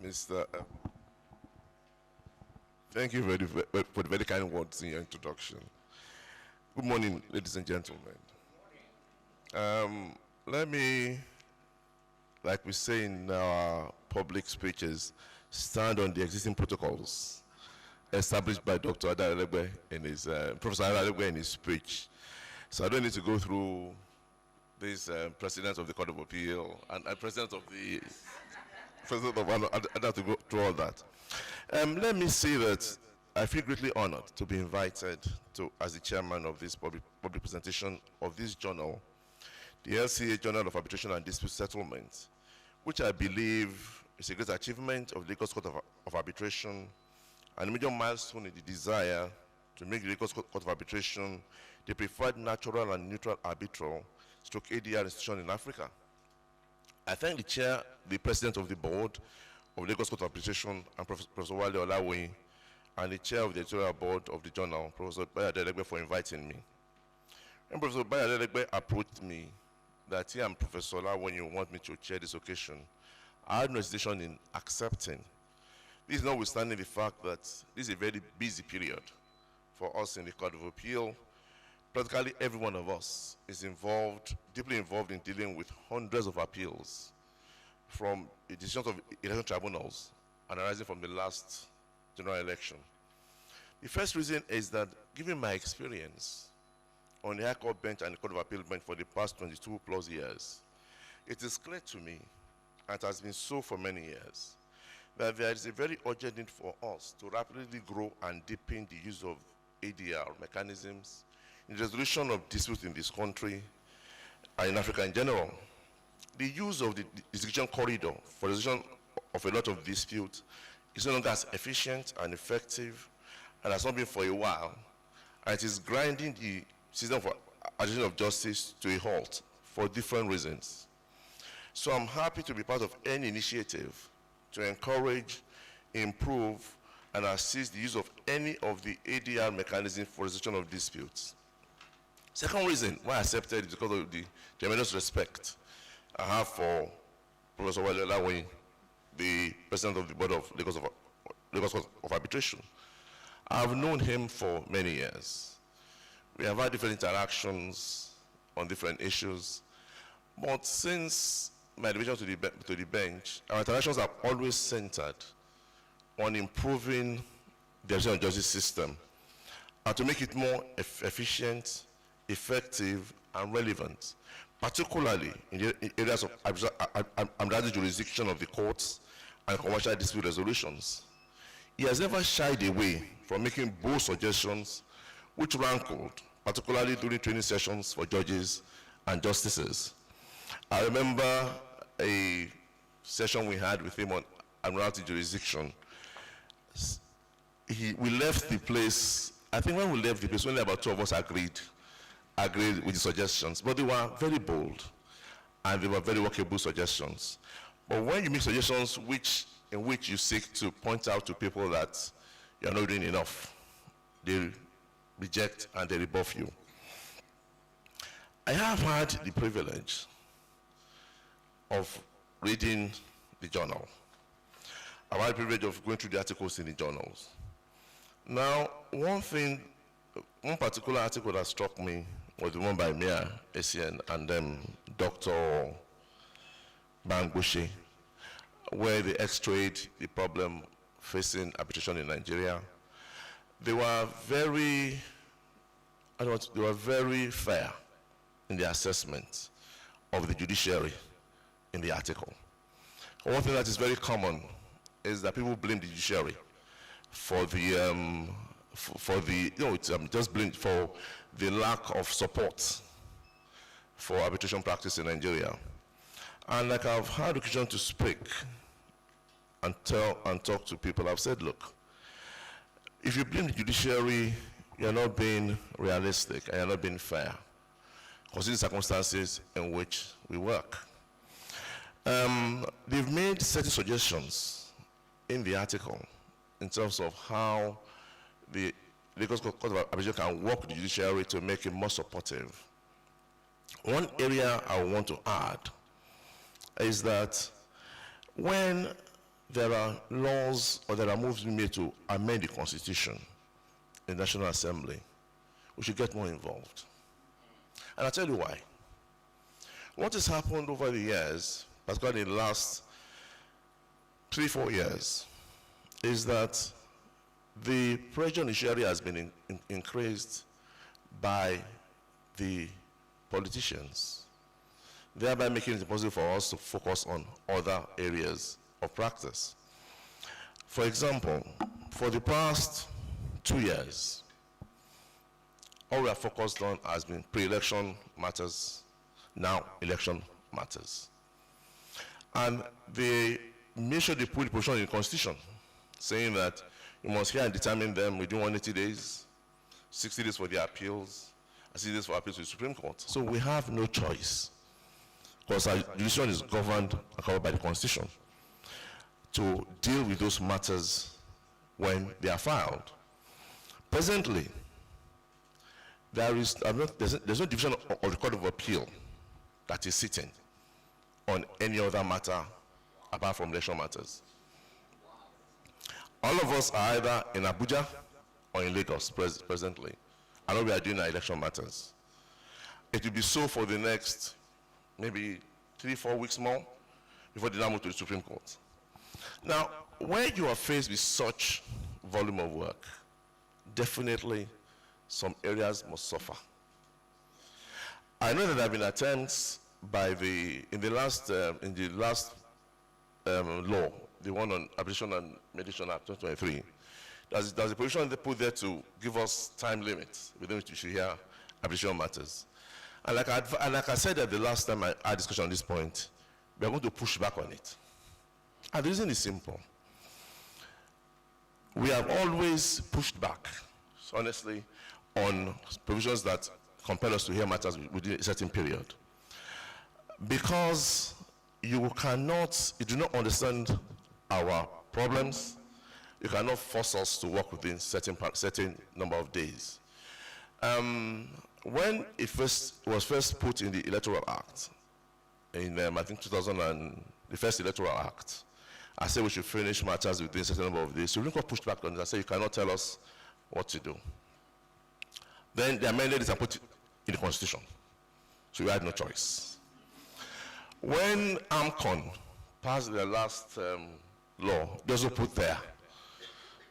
Mr. Thank you for the very kind words in your introduction. Good morning, ladies and gentlemen. Let me, like we say in our public speeches, stand on the existing protocols established by Dr. Adewale in his, Professor Adewale in his speech. So I don't need to go through this President of the Court of Appeal and President of the President of, I don't have to go through all that. Let me say that I feel greatly honored to be invited to, as the chairman of this public presentation of this journal, the LCA Journal of Arbitration and Dispute Settlement, which I believe is a great achievement of the Lagos Court of Arbitration and a major milestone in the desire to make the Lagos Court of Arbitration the preferred natural and neutral arbitral stroke ADR institution in Africa. I thank the chair, the president of the board of Lagos Court of Arbitration, and Professor Wale Olawoyin, and the chair of the editorial board of the journal, Professor Adewale, for inviting me. When Professor Adewale approached me that he and Professor Olawoyin want me to chair this occasion, I had no hesitation in accepting. This is notwithstanding the fact that this is a very busy period for us in the Court of Appeal. Practically every one of us is involved, deeply involved in dealing with hundreds of appeals from the decisions of election tribunals and arising from the last general election. The first reason is that, given my experience on the High Court bench and the Court of Appeal bench for the past 22 plus years, it is clear to me, and it has been so for many years, that there is a very urgent need for us to rapidly grow and deepen the use of ADR mechanisms in the resolution of disputes in this country and in Africa in general. The use of the execution corridor for resolution of a lot of disputes is no longer as efficient and effective and has not been for a while, and it is grinding the system for adjudication of justice to a halt for different reasons. So I'm happy to be part of any initiative to encourage, improve, and assist the use of any of the ADR mechanisms for resolution of disputes. Second reason why I accepted is because of the tremendous respect I have for Professor Wale Olawoyin, the president of the board of Lagos Court of Arbitration. I've known him for many years. We have had different interactions on different issues, but since my elevation to the bench, our interactions have always centered on improving the adjudication of justice system and to make it more efficient, effective, and relevant, particularly in the areas of administrative jurisdiction of the courts and commercial dispute resolutions. He has never shied away from making bold suggestions which rankled, particularly during training sessions for judges and justices. I remember a session we had with him on admiralty jurisdiction. We left the place, I think when we left the place, only about 2 of us agreed with the suggestions, but they were very bold and they were very workable suggestions. But when you make suggestions in which you seek to point out to people that you're not doing enough, they reject and they rebuff you. I have had the privilege of reading the journal. I've had the privilege of going through the articles in the journals. Now, one particular article that struck me was the one by Mia Essien and Dr. Bangbushi, where they x-rayed the problem facing arbitration in Nigeria. They were very fair in the assessment of the judiciary in the article. One thing that is very common is that people blame the judiciary for the just blamed for the lack of support for arbitration practice in Nigeria. And like I've had occasion to speak and talk to people, I've said, look, if you blame the judiciary, you're not being realistic and you're not being fair, considering the circumstances in which we work. They've made certain suggestions in the article in terms of how the Lagos Court of Arbitration can work with the judiciary to make it more supportive. One area I want to add is that when there are laws or there are moves being made to amend the Constitution in the National Assembly, we should get more involved. And I'll tell you why. What has happened over the years, particularly in the last 3-4 years, is that the pressure on the judiciary has been increased by the politicians, thereby making it impossible for us to focus on other areas of practice. For example, for the past 2 years, all we are focused on has been pre-election matters, now election matters. And they made sure they put the position in the Constitution, saying that you must hear and determine them within 180 days, 60 days for the appeals, and 60 days for appeals to the Supreme Court. So we have no choice, because our judiciary is governed and covered by the Constitution, to deal with those matters when they are filed. Presently, there's no division of the Court of Appeal that is sitting on any other matter apart from election matters. All of us are either in Abuja or in Lagos presently. I know we are doing our election matters. It will be so for the next maybe 3-4 weeks more before they now move to the Supreme Court. Now, when you are faced with such volume of work, definitely some areas must suffer. I know that there have been attempts by in the last law, the one on Arbitration and Mediation Act 2023, there's a provision they put there to give us time limits within which we should hear arbitration matters. And like I said at the last time I had discussion on this point, we are going to push back on it. And the reason is simple. We have always pushed back, honestly, on provisions that compel us to hear matters within a certain period. Because you do not understand our problems, you cannot force us to work within certain number of days. When it was first put in the Electoral Act, in I think the first Electoral Act, I said we should finish matters within a certain number of days. So we pushed back on it. I said you cannot tell us what to do. Then they amended it and put it in the Constitution. So we had no choice. When AMCON passed their last law, they also put there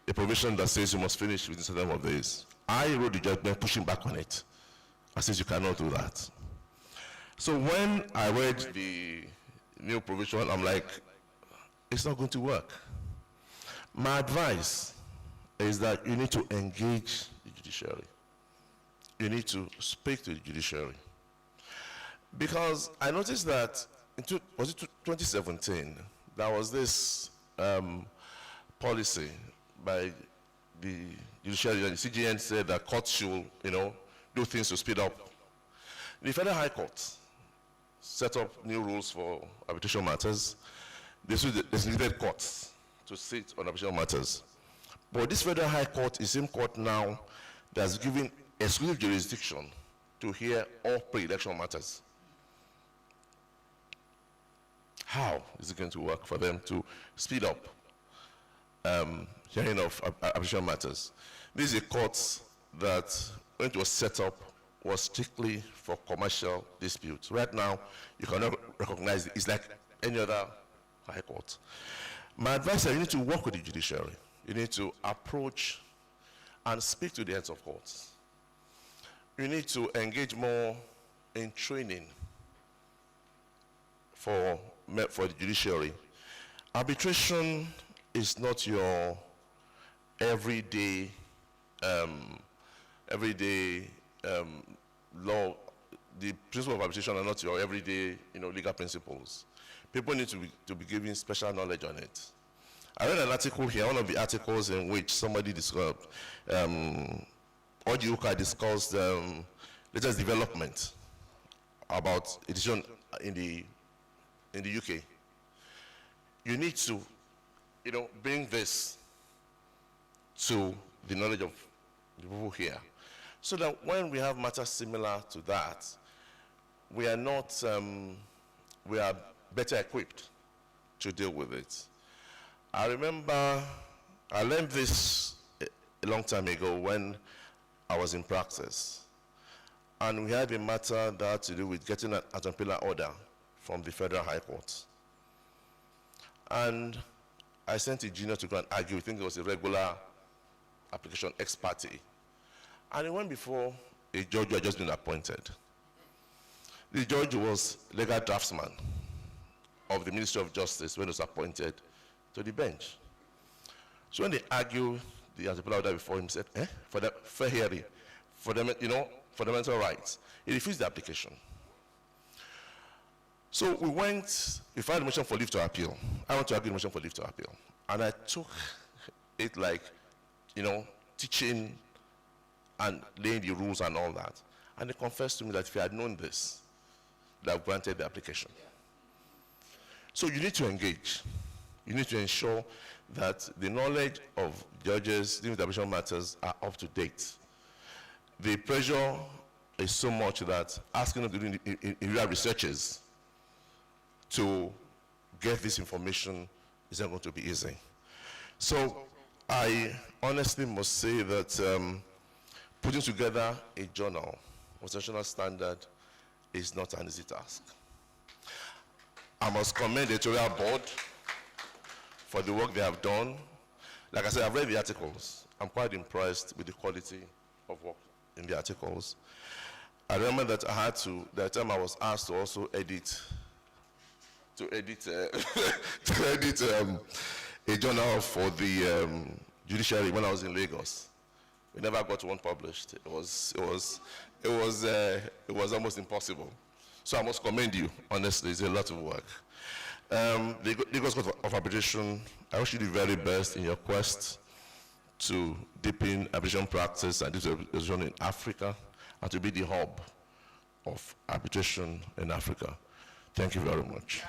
a provision that says you must finish within a certain number of days. I wrote the judgment pushing back on it. I said you cannot do that. So when I read the new provision, I'm like, it's not going to work. My advice is that you need to engage the judiciary. You need to speak to the judiciary. Because I noticed that was it 2017, there was this policy by the judiciary, and the CJN said that courts should, do things to speed up. The Federal High Court set up new rules for arbitration matters. They designated courts to sit on arbitration matters. But this Federal High Court is the same court now that's given exclusive jurisdiction to hear all pre-election matters. How is it going to work for them to speed up hearing of arbitration matters? This is a court that, when it was set up, was strictly for commercial disputes. Right now, you cannot recognize it. It's like any other high court. My advice is you need to work with the judiciary. You need to approach and speak to the heads of courts. You need to engage more in training for the judiciary. Arbitration is not your everyday law. The principles of arbitration are not your everyday, legal principles. People need to be given special knowledge on it. I read an article here, one of the articles in which somebody described, Ojiuka discussed latest development about edition in the UK. You need to, bring this to the knowledge of the people here, so that when we have matters similar to that, we are better equipped to deal with it. I remember I learned this a long time ago when I was in practice. And we had a matter that had to do with getting an Adewale order from the Federal High Court. And I sent a junior to go and argue. I think it was a regular application ex parte. And it went before a judge who had just been appointed. The judge was legal draftsman of the Ministry of Justice when he was appointed to the bench. So when they argued the Adewale order before him, said, for the fair hearing, for the, fundamental rights, he refused the application. So we filed a motion for leave to appeal. I want to argue the motion for leave to appeal. And I took it like, teaching and laying the rules and all that. And they confessed to me that if he had known this, they have granted the application. So you need to engage. You need to ensure that the knowledge of judges dealing with arbitration matters are up to date. The pressure is so much that asking them to do real researches to get this information is not going to be easy. So I honestly must say that putting together a journal of international standard is not an easy task. I must commend the editorial board for the work they have done. Like I said, I've read the articles. I'm quite impressed with the quality of work in the articles. I remember that I had to, that time I was asked to also edit a journal for the judiciary when I was in Lagos. We never got one published. It was almost impossible. So I must commend you. Honestly, it's a lot of work. The Lagos Court of Arbitration, I wish you the very best in your quest to deepen arbitration practice and arbitration in Africa, and to be the hub of arbitration in Africa. Thank you very much.